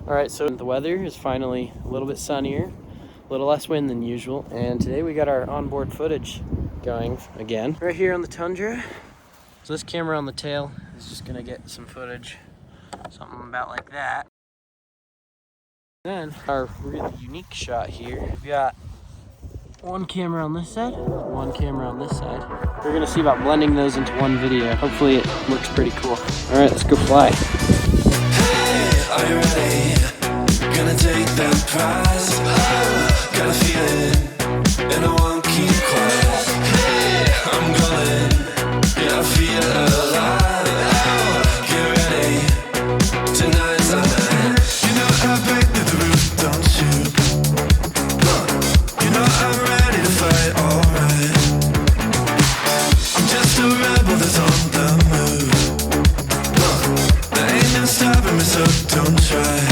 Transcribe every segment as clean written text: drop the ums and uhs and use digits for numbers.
Alright, so the weather is finally a little bit sunnier, a little less wind than usual, and today we got our onboard footage going again. Right here on the Tundra. So this camera on the tail is just gonna get some footage, something about like that. Then our really unique shot here, we've got one camera on this side, one camera on this side. We're gonna see about blending those into one video. Hopefully it looks pretty cool. Alright, let's go fly. Hey, are you ready? Gonna take that prize. Oh, got a feeling, and I won't keep quiet. Hey, I'm going, yeah, I feel alive. Oh, get ready, tonight's the night. You know I break through the roof, don't you? You know I'm ready to fight, alright. I'm just a rebel that's on the move. There ain't no stopping me, so don't try.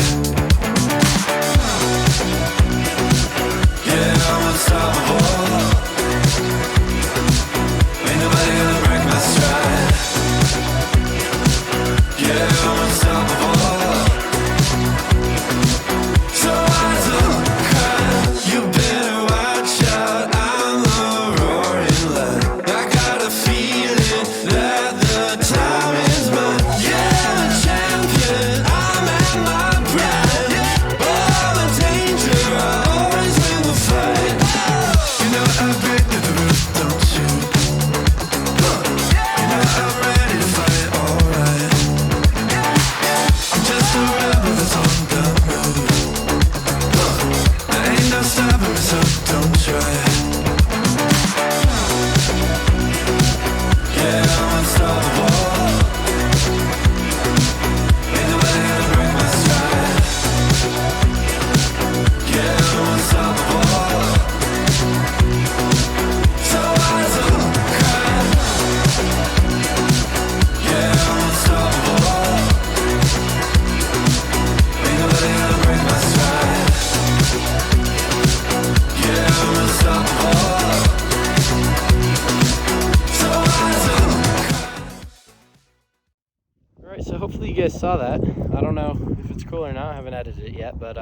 Alright, so hopefully you guys saw that. I don't know if it's cool or not, I haven't edited it yet, but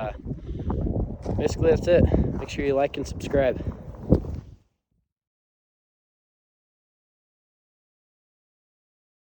basically that's it. Make sure you like and subscribe.